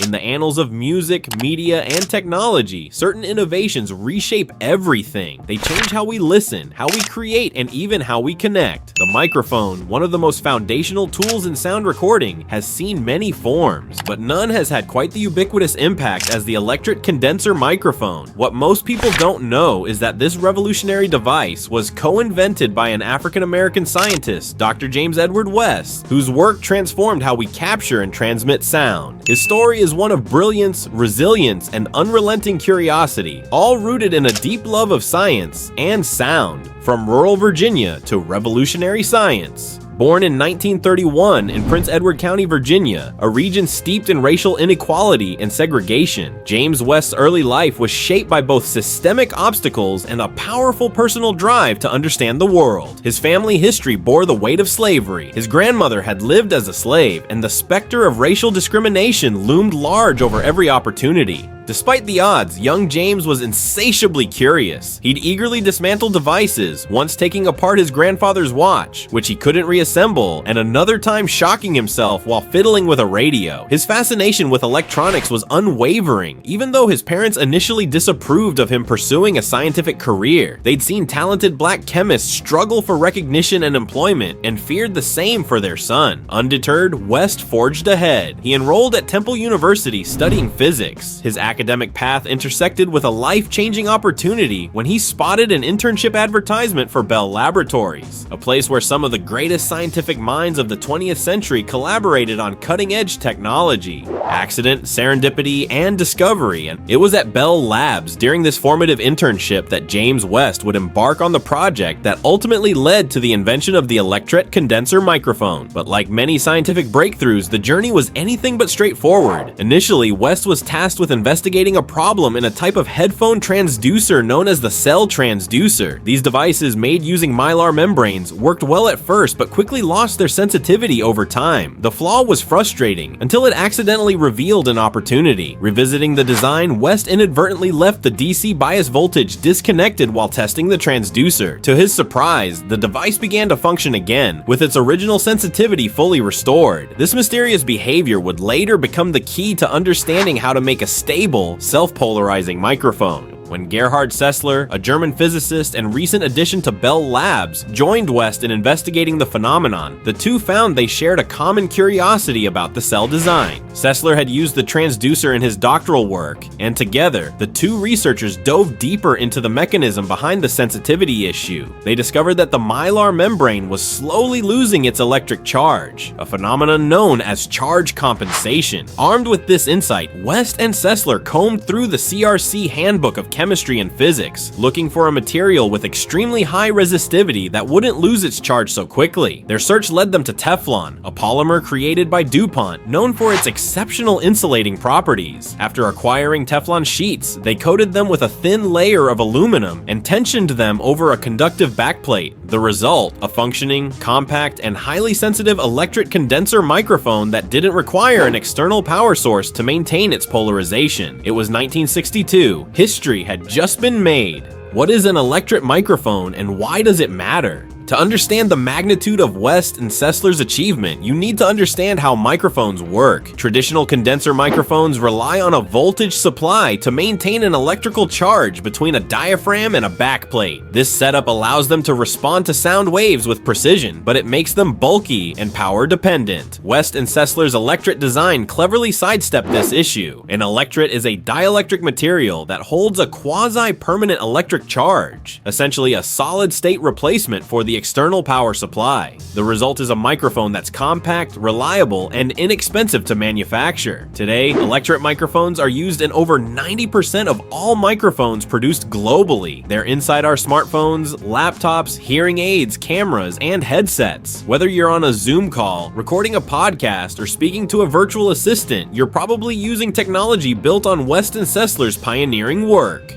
in the annals of music, media, and technology, certain innovations reshape everything. They change how we listen, how we create, and even how we connect. The microphone, one of the most foundational tools in sound recording, has seen many forms, but none has had quite the ubiquitous impact as the electret condenser microphone. What most people don't know is that this revolutionary device was co-invented by an African-American scientist, Dr. James Edward West, whose work transformed how we capture and transmit sound. His story is one of brilliance, resilience, and unrelenting curiosity, all rooted in a deep love of science and sound, from rural Virginia to revolutionary science. Born in 1931 in Prince Edward County, Virginia, a region steeped in racial inequality and segregation, James West's early life was shaped by both systemic obstacles and a powerful personal drive to understand the world. His family history bore the weight of slavery. His grandmother had lived as a slave, and the specter of racial discrimination loomed large over every opportunity. Despite the odds, young James was insatiably curious. He'd eagerly dismantle devices, once taking apart his grandfather's watch, which he couldn't reassemble, and another time shocking himself while fiddling with a radio. His fascination with electronics was unwavering, even though his parents initially disapproved of him pursuing a scientific career. They'd seen talented black chemists struggle for recognition and employment, and feared the same for their son. Undeterred, West forged ahead. He enrolled at Temple University studying physics. His academic path intersected with a life-changing opportunity when he spotted an internship advertisement for Bell Laboratories, a place where some of the greatest scientific minds of the 20th century collaborated on cutting-edge technology. Accident, serendipity, and discovery, and it was at Bell Labs during this formative internship that James West would embark on the project that ultimately led to the invention of the electret condenser microphone. But like many scientific breakthroughs, the journey was anything but straightforward. Initially, West was tasked with investigating a problem in a type of headphone transducer known as the cell transducer. These devices, made using mylar membranes, worked well at first but quickly lost their sensitivity over time. The flaw was frustrating until it accidentally revealed an opportunity. Revisiting the design, West inadvertently left the DC bias voltage disconnected while testing the transducer. To his surprise, the device began to function again, with its original sensitivity fully restored. This mysterious behavior would later become the key to understanding how to make a stable, self-polarizing microphone. When Gerhard Sessler, a German physicist and recent addition to Bell Labs, joined West in investigating the phenomenon, the two found they shared a common curiosity about the cell design. Sessler had used the transducer in his doctoral work, and together, the two researchers dove deeper into the mechanism behind the sensitivity issue. They discovered that the mylar membrane was slowly losing its electric charge, a phenomenon known as charge compensation. Armed with this insight, West and Sessler combed through the CRC Handbook of Chemistry and Physics, looking for a material with extremely high resistivity that wouldn't lose its charge so quickly. Their search led them to Teflon, a polymer created by DuPont, known for its exceptional insulating properties. After acquiring Teflon sheets, they coated them with a thin layer of aluminum and tensioned them over a conductive backplate. The result, a functioning, compact, and highly sensitive electret condenser microphone that didn't require an external power source to maintain its polarization. It was 1962. History had just been made. What is an electret microphone and why does it matter? To understand the magnitude of West and Sessler's achievement, you need to understand how microphones work. Traditional condenser microphones rely on a voltage supply to maintain an electrical charge between a diaphragm and a backplate. This setup allows them to respond to sound waves with precision, but it makes them bulky and power dependent. West and Sessler's electret design cleverly sidestepped this issue. An electret is a dielectric material that holds a quasi-permanent electric charge, essentially a solid-state replacement for the external power supply. The result is a microphone that's compact, reliable, and inexpensive to manufacture. Today, electret microphones are used in over 90% of all microphones produced globally. They're inside our smartphones, laptops, hearing aids, cameras, and headsets. Whether you're on a Zoom call, recording a podcast, or speaking to a virtual assistant, you're probably using technology built on West and Sessler's pioneering work.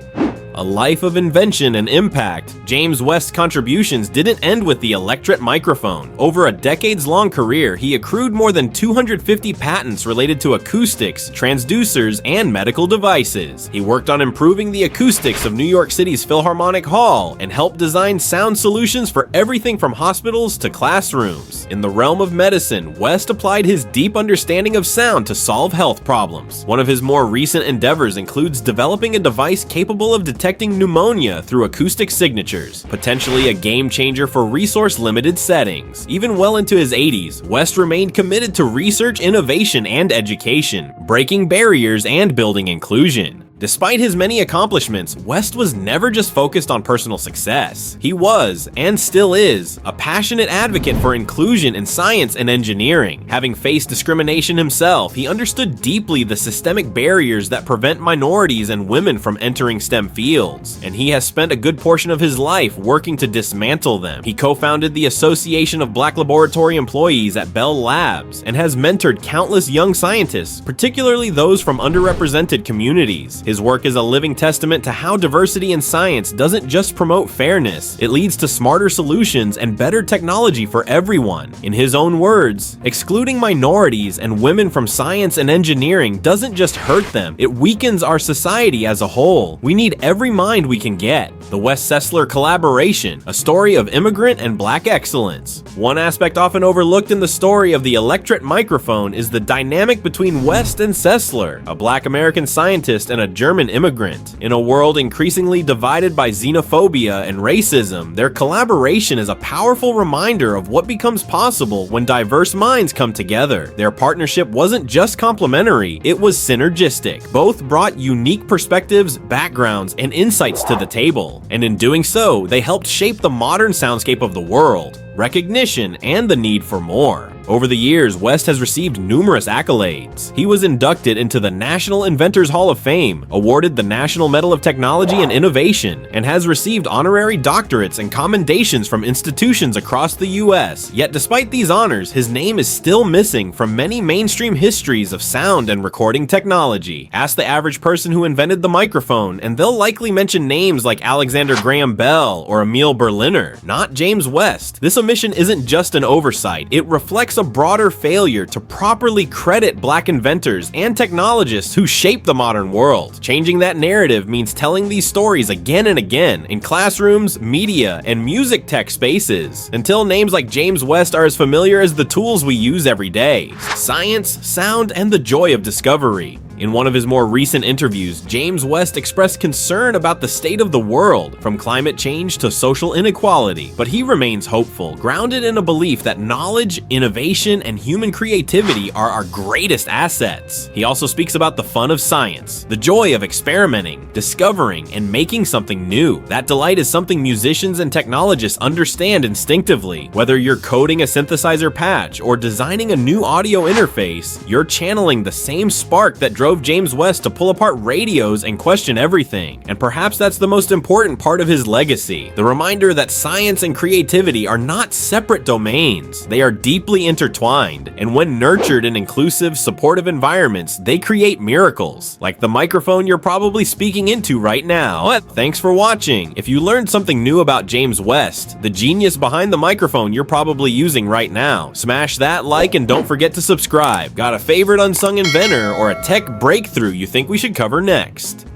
A life of invention and impact, James West's contributions didn't end with the electret microphone. Over a decades-long career, he accrued more than 250 patents related to acoustics, transducers, and medical devices. He worked on improving the acoustics of New York City's Philharmonic Hall and helped design sound solutions for everything from hospitals to classrooms. In the realm of medicine, West applied his deep understanding of sound to solve health problems. One of his more recent endeavors includes developing a device capable of detecting pneumonia through acoustic signatures, potentially a game changer for resource-limited settings. Even well into his 80s, West remained committed to research, innovation, and education, breaking barriers and building inclusion. Despite his many accomplishments, West was never just focused on personal success. He was, and still is, a passionate advocate for inclusion in science and engineering. Having faced discrimination himself, he understood deeply the systemic barriers that prevent minorities and women from entering STEM fields, and he has spent a good portion of his life working to dismantle them. He co-founded the Association of Black Laboratory Employees at Bell Labs, and has mentored countless young scientists, particularly those from underrepresented communities. His work is a living testament to how diversity in science doesn't just promote fairness, it leads to smarter solutions and better technology for everyone. In his own words, excluding minorities and women from science and engineering doesn't just hurt them, it weakens our society as a whole. We need every mind we can get. The West-Sessler collaboration, a story of immigrant and black excellence. One aspect often overlooked in the story of the electret microphone is the dynamic between West and Sessler, a black American scientist and a German immigrant. In a world increasingly divided by xenophobia and racism, their collaboration is a powerful reminder of what becomes possible when diverse minds come together. Their partnership wasn't just complementary, it was synergistic. Both brought unique perspectives, backgrounds, and insights to the table, and in doing so, they helped shape the modern soundscape of the world, recognition, and the need for more. Over the years, West has received numerous accolades. He was inducted into the National Inventors Hall of Fame, awarded the National Medal of Technology and Innovation, and has received honorary doctorates and commendations from institutions across the US. Yet despite these honors, his name is still missing from many mainstream histories of sound and recording technology. Ask the average person who invented the microphone, and they'll likely mention names like Alexander Graham Bell or Emil Berliner, not James West. This omission isn't just an oversight, it reflects a broader failure to properly credit black inventors and technologists who shaped the modern world. Changing that narrative means telling these stories again and again in classrooms, media, and music tech spaces, until names like James West are as familiar as the tools we use every day: science, sound, and the joy of discovery. In one of his more recent interviews, James West expressed concern about the state of the world, from climate change to social inequality, but he remains hopeful, grounded in a belief that knowledge, innovation, and human creativity are our greatest assets. He also speaks about the fun of science, the joy of experimenting, discovering, and making something new. That delight is something musicians and technologists understand instinctively. Whether you're coding a synthesizer patch or designing a new audio interface, you're channeling the same spark that drove James West to pull apart radios and question everything. And perhaps that's the most important part of his legacy, the reminder that science and creativity are not separate domains. They are deeply intertwined, and when nurtured in inclusive, supportive environments, they create miracles, like the microphone you're probably speaking into right now. Thanks for watching. If you learned something new about James West, the genius behind the microphone you're probably using right now, smash that like and don't forget to subscribe. Got a favorite unsung inventor or a tech breakthrough you think we should cover next?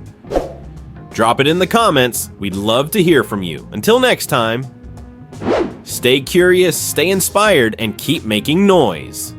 Drop it in the comments. We'd love to hear from you. Until next time, stay curious, stay inspired, and keep making noise.